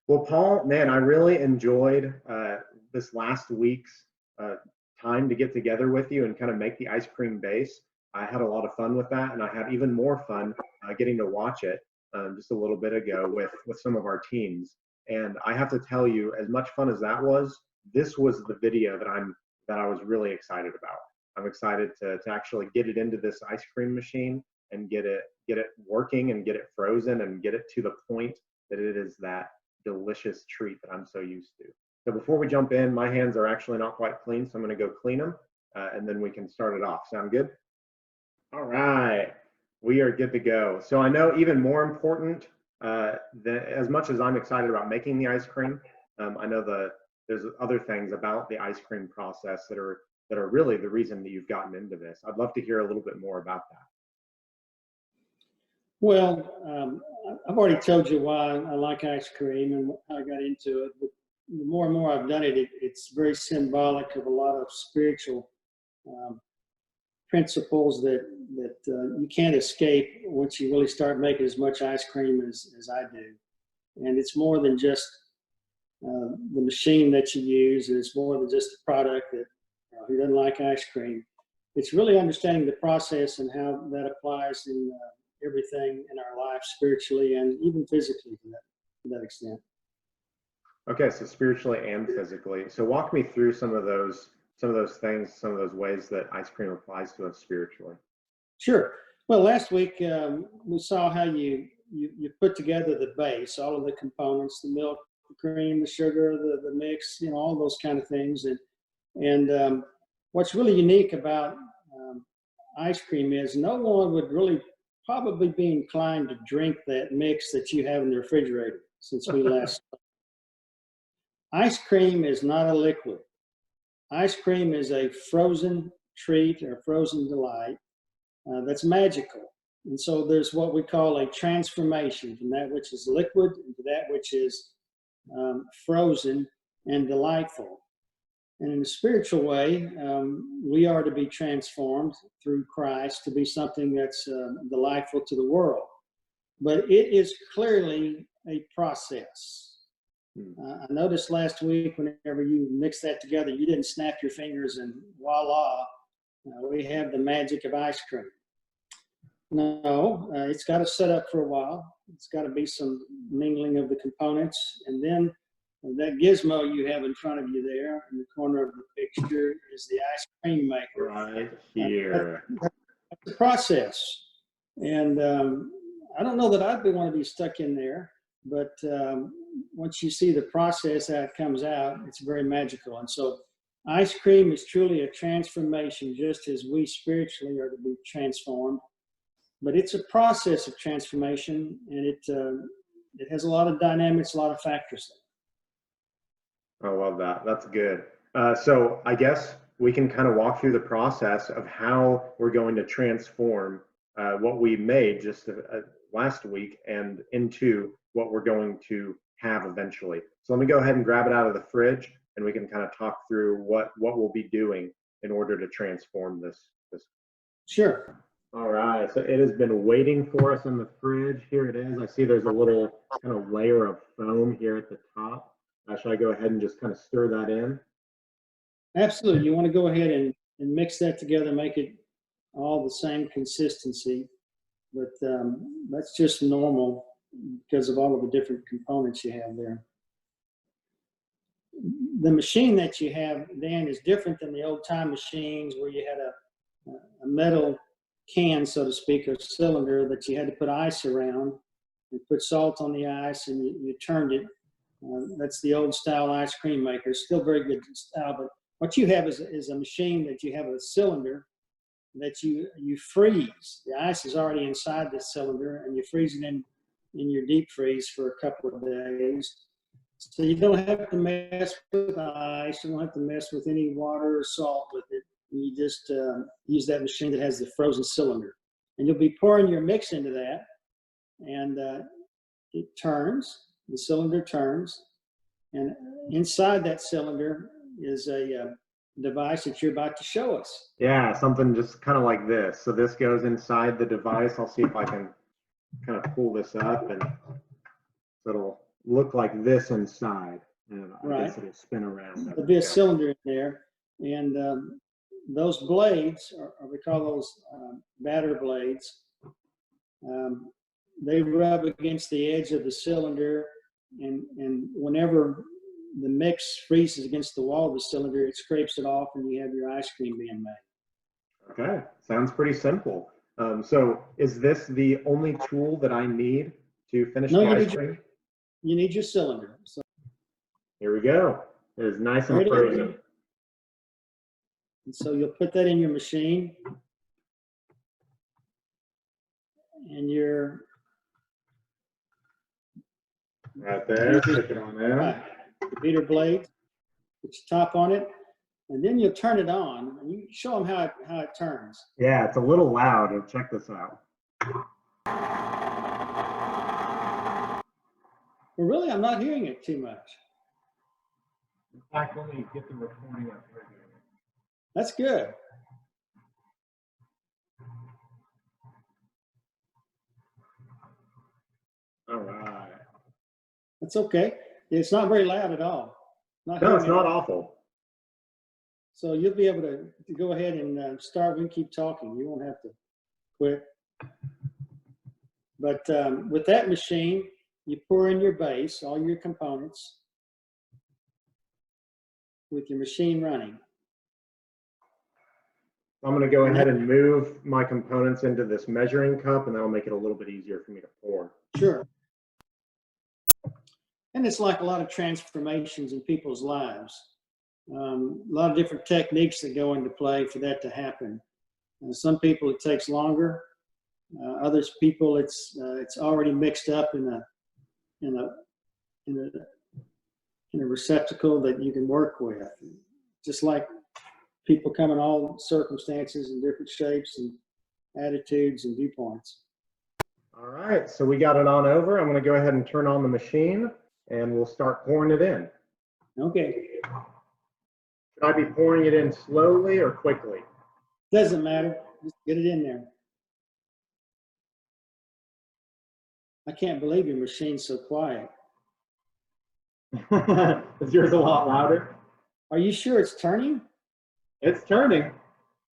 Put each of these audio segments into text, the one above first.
Well, Paul, man, I really enjoyed this last week's time to get together with you and kind of make the ice cream base. I had a lot of fun with that, and I had even more fun getting to watch it just a little bit ago with some of our teams. And I have to tell you, as much fun as that was, this was the video that I was really excited about. I'm excited to actually get it into this ice cream machine and get it working and get it frozen and get it to the point that it is that delicious treat that I'm so used to. So before we jump in, my hands are actually not quite clean, so I'm going to go clean them, and then we can start it off. Sound good? All right, we are good to go. So I know even more important, as much as I'm excited about making the ice cream, I know there's other things about the ice cream process that are really the reason that you've gotten into this. I'd love to hear a little bit more about that. Well, I've already told you why I like ice cream and how I got into it. But the more and more I've done it, it's very symbolic of a lot of spiritual principles that you can't escape once you really start making as much ice cream as I do. And it's more than just the machine that you use, and it's more than just the product that who doesn't like ice cream. It's really understanding the process and how that applies in everything in our life, spiritually and even physically to that extent. Okay, so spiritually and physically. So walk me through some of those things, some of those ways that ice cream applies to us spiritually. Sure. Well, last week we saw how you put together the base, all of the components, the milk, the cream, the sugar, the mix, all those kind of things. And what's really unique about ice cream is no one would really probably be inclined to drink that mix that you have in the refrigerator since we last. Ice cream is not a liquid. Ice cream is a frozen treat or frozen delight that's magical. And so there's what we call a transformation from that which is liquid into that which is frozen and delightful. And in a spiritual way, we are to be transformed through Christ to be something that's delightful to the world. But it is clearly a process. I noticed last week, whenever you mix that together, you didn't snap your fingers and voila, we have the magic of ice cream. No, it's got to set up for a while. It's got to be some mingling of the components, and then that gizmo you have in front of you there in the corner of the picture is the ice cream maker. Right here. That's the process. And I don't know that I'd want to be stuck in there, but once you see the process, how it comes out, it's very magical. And so ice cream is truly a transformation, just as we spiritually are to be transformed. But it's a process of transformation, and it has a lot of dynamics, a lot of factors there. I love that. That's good. So I guess we can kind of walk through the process of how we're going to transform what we made just last week and into what we're going to have eventually. So let me go ahead and grab it out of the fridge, and we can kind of talk through what we'll be doing in order to transform this. Sure. All right. So it has been waiting for us in the fridge. Here it is. I see there's a little kind of layer of foam here at the top. Should I go ahead and just kind of stir that in? Absolutely. You want to go ahead and mix that together, make it all the same consistency. But that's just normal because of all of the different components you have there. The machine that you have, Dan, is different than the old-time machines where you had a metal can, so to speak, or cylinder that you had to put ice around and put salt on the ice, and you turned it. That's the old style ice cream maker. Still very good style, but what you have is a machine that you have a cylinder that you freeze. The ice is already inside the cylinder, and you freeze it in your deep freeze for a couple of days. So you don't have to mess with ice. You don't have to mess with any water or salt with it. You just use that machine that has the frozen cylinder. And you'll be pouring your mix into that, and it turns. The cylinder turns, and inside that cylinder is a device that you're about to show us. Yeah, something just kind of like this. So this goes inside the device. I'll see if I can kind of pull this up, and it'll look like this inside, and I Right. guess it'll spin around. There'll be a cylinder in there, and those blades, or we call those batter blades, they rub against the edge of the cylinder, and whenever the mix freezes against the wall of the cylinder, it scrapes it off, and you have your ice cream being made. Okay, sounds pretty simple. So is this the only tool that I need to finish the ice cream? You need your cylinder. So here we go. It is nice and frozen. And so you'll put that in your machine, and your right there, stick it on there. Right, the beater blade, put your top on it, and then you'll turn it on, and you show them how it turns. Yeah, it's a little loud. Check this out. Well, really, I'm not hearing it too much. In fact, let me get the recording up here. That's good. All right. That's okay. It's not very loud at all. No, it's not awful. So you'll be able to go ahead and start. We can keep talking. You won't have to quit. But with that machine, you pour in your base, all your components, with your machine running. I'm going to go ahead and move my components into this measuring cup, and that'll make it a little bit easier for me to pour. Sure. And it's like a lot of transformations in people's lives. A lot of different techniques that go into play for that to happen. Some people it takes longer. Others people it's already mixed up in a receptacle that you can work with. Just like people come in all circumstances and different shapes and attitudes and viewpoints. All right, so we got it on over. I'm going to go ahead and turn on the machine, and we'll start pouring it in. Okay. Should I be pouring it in slowly or quickly? Doesn't matter. Just get it in there. I can't believe your machine's so quiet. Is yours a lot louder? Are you sure it's turning? It's turning.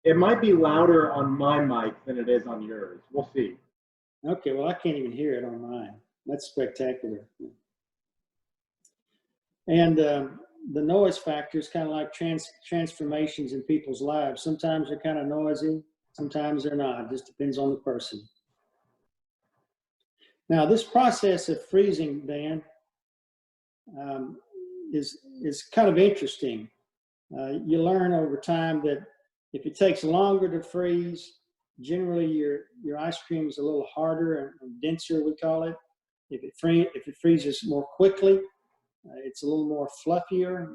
It might be louder on my mic than it is on yours. We'll see. Okay, well, I can't even hear it on mine. That's spectacular. And the noise factor is kind of like transformations in people's lives. Sometimes they're kind of noisy, sometimes they're not. It just depends on the person. Now, this process of freezing, Dan, is kind of interesting. You learn over time that if it takes longer to freeze, generally your ice cream is a little harder and denser, we call it. If it freezes more quickly, it's a little more fluffier,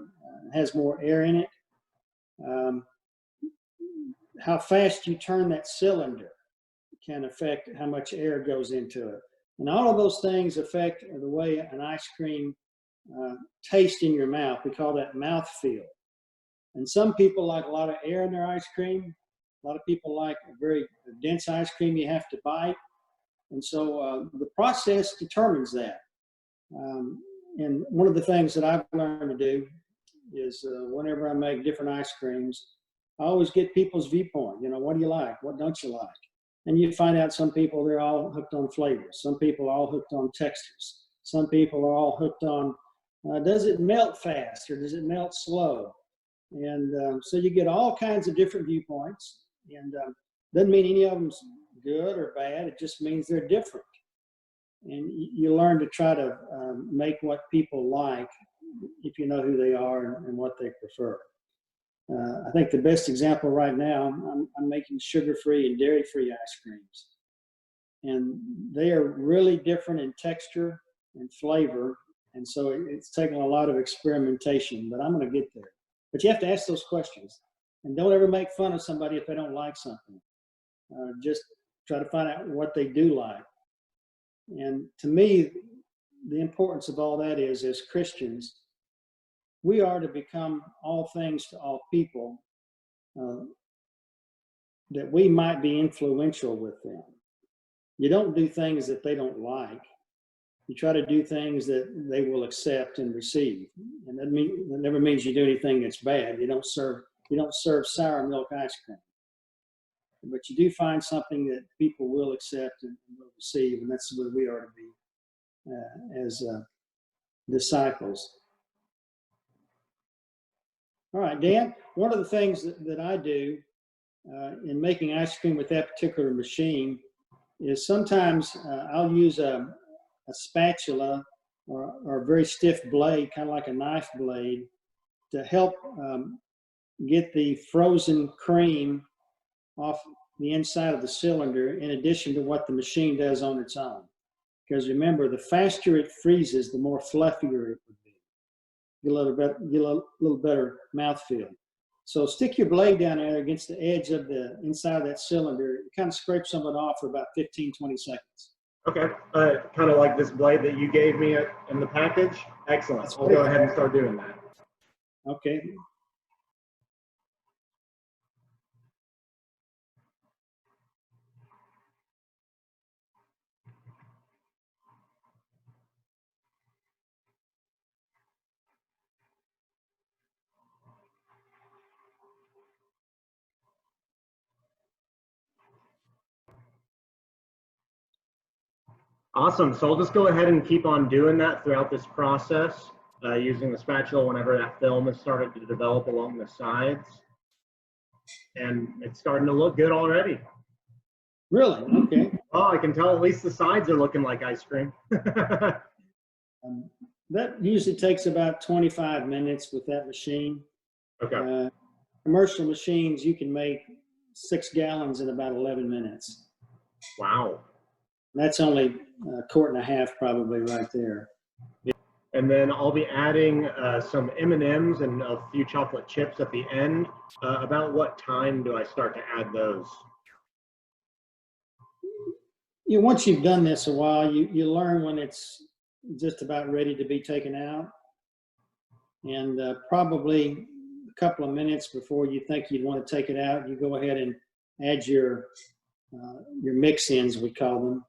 has more air in it. How fast you turn that cylinder can affect how much air goes into it. And all of those things affect the way an ice cream tastes in your mouth. We call that mouthfeel. And some people like a lot of air in their ice cream. A lot of people like a very dense ice cream you have to bite. And so the process determines that. And one of the things that I've learned to do is whenever I make different ice creams, I always get people's viewpoint. You know, what do you like? What don't you like? And you find out some people, they're all hooked on flavors. Some people are all hooked on textures. Some people are all hooked on, does it melt fast or does it melt slow? And so you get all kinds of different viewpoints. And doesn't mean any of them's good or bad. It just means they're different. And you learn to try to make what people like if you know who they are and what they prefer. I think the best example right now, I'm making sugar-free and dairy-free ice creams. And they are really different in texture and flavor. And so it's taken a lot of experimentation, but I'm going to get there. But you have to ask those questions. And don't ever make fun of somebody if they don't like something. Just try to find out what they do like. And to me, the importance of all that is, as Christians, we are to become all things to all people, that we might be influential with them. You don't do things that they don't like. You try to do things that they will accept and receive, and that never means you do anything that's bad. You don't serve sour milk ice cream, but you do find something that people will accept and will receive, and that's where we are to be as disciples. All right, Dan, one of the things that I do in making ice cream with that particular machine is sometimes I'll use a spatula or a very stiff blade, kind of like a knife blade, to help get the frozen cream off the inside of the cylinder, in addition to what the machine does on its own. Because remember, the faster it freezes, the more fluffier it would be. Get a little better mouthfeel. So stick your blade down there against the edge of the inside of that cylinder. It kind of scrapes some of it off for about 15, 20 seconds. Okay, kind of like this blade that you gave me in the package. Excellent. I'll go ahead and start doing that. Okay. Awesome. So I'll just go ahead and keep on doing that throughout this process, using the spatula whenever that film has started to develop along the sides. And it's starting to look good already. Really? Okay. Oh, I can tell at least the sides are looking like ice cream. That usually takes about 25 minutes with that machine. Okay. Commercial machines, you can make 6 gallons in about 11 minutes. Wow. That's only a quart and a half probably right there. And then I'll be adding some M&Ms and a few chocolate chips at the end. About what time do I start to add those? Once you've done this a while, you learn when it's just about ready to be taken out. And probably a couple of minutes before you think you'd want to take it out, you go ahead and add your mix-ins, we call them.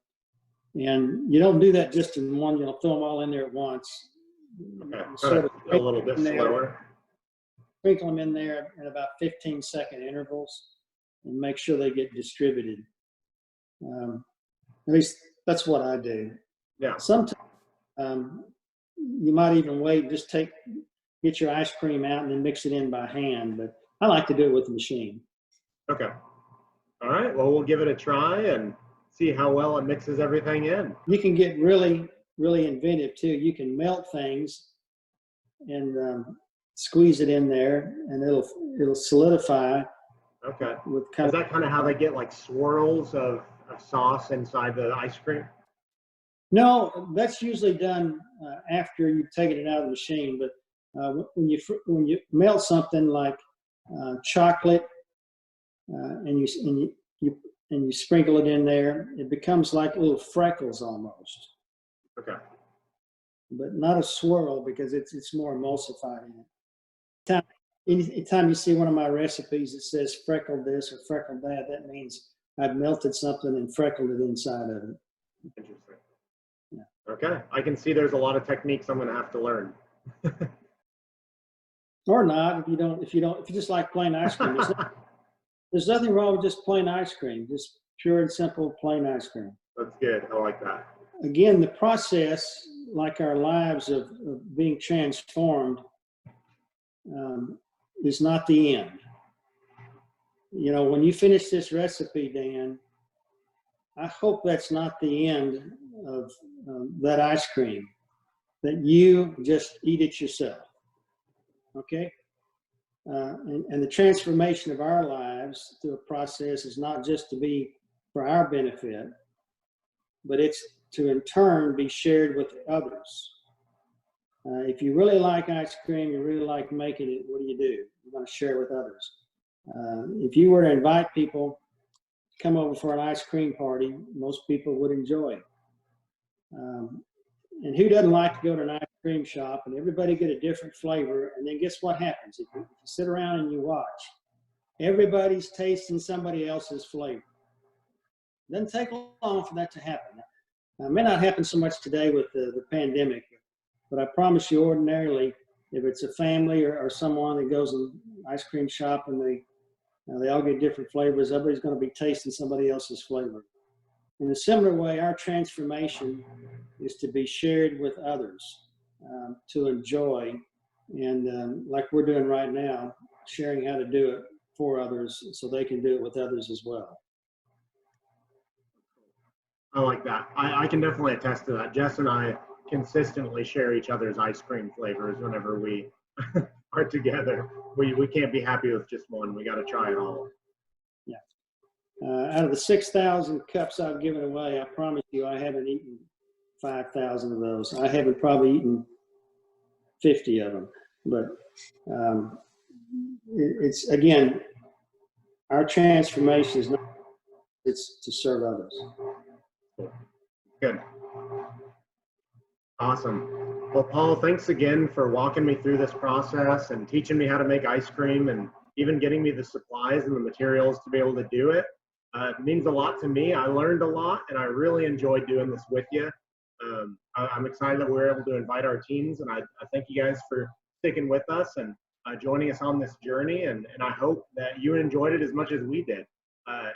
And you don't do that just in one, you don't throw them all in there at once. Okay, sort of a little bit slower. Sprinkle them in there in about 15-second intervals and make sure they get distributed. At least that's what I do. Yeah. Sometimes you might even wait, just get your ice cream out and then mix it in by hand, but I like to do it with the machine. Okay. All right, well, we'll give it a try and see how well it mixes everything in. You can get really, really inventive too. You can melt things and squeeze it in there, and it'll solidify. Okay. Is that kind of how they get like swirls of sauce inside the ice cream? No, that's usually done after you've taken it out of the machine. But when you melt something like chocolate and you sprinkle it in there, it becomes like little freckles almost. Okay. But not a swirl because it's more emulsified in it. Anytime you see one of my recipes that says freckle this or freckle that, that means I've melted something and freckled it inside of it. Interesting. Yeah. Okay. I can see there's a lot of techniques I'm going to have to learn. Or not, if you just like plain ice cream. There's nothing wrong with just plain ice cream, just pure and simple plain ice cream. That's good. I like that. Again, the process, like our lives of being transformed, is not the end. You know, when you finish this recipe, Dan, I hope that's not the end of that ice cream, that you just eat it yourself. Okay? And the transformation of our lives through a process is not just to be for our benefit, but it's to in turn be shared with others. If you really like ice cream, you really like making it, what do? You're going to share with others. If you were to invite people to come over for an ice cream party, most people would enjoy it. And who doesn't like to go to an ice cream shop and everybody get a different flavor, and then guess what happens? If you sit around and you watch, everybody's tasting somebody else's flavor. It doesn't take long for that to happen. It may not happen so much today with the pandemic, but I promise you, ordinarily, if it's a family or someone that goes in ice cream shop and they all get different flavors, everybody's going to be tasting somebody else's flavor. In a similar way, our transformation is to be shared with others, to enjoy, and like we're doing right now, sharing how to do it for others so they can do it with others as well. I like that. I can definitely attest to that. Jess and I consistently share each other's ice cream flavors whenever we are together. We can't be happy with just one. We got to try it all. Yeah. Out of the 6,000 cups I've given away, I promise you I haven't eaten 5,000 of those. I haven't probably eaten 50 of them. But it's, again, our transformation is not, it's to serve others. Good. Awesome. Well, Paul, thanks again for walking me through this process and teaching me how to make ice cream and even getting me the supplies and the materials to be able to do it. It means a lot to me. I learned a lot, and I really enjoyed doing this with you. I'm excited that we're able to invite our teams, and I thank you guys for sticking with us and joining us on this journey, and I hope that you enjoyed it as much as we did.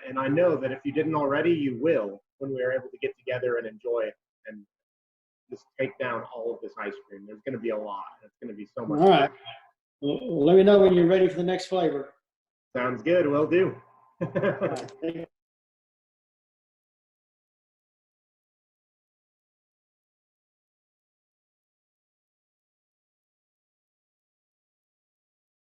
And I know that if you didn't already, you will when we are able to get together and enjoy and just take down all of this ice cream. There's going to be a lot. It's going to be so much. All right. Well, let me know when you're ready for the next flavor. Sounds good. Will do. All right.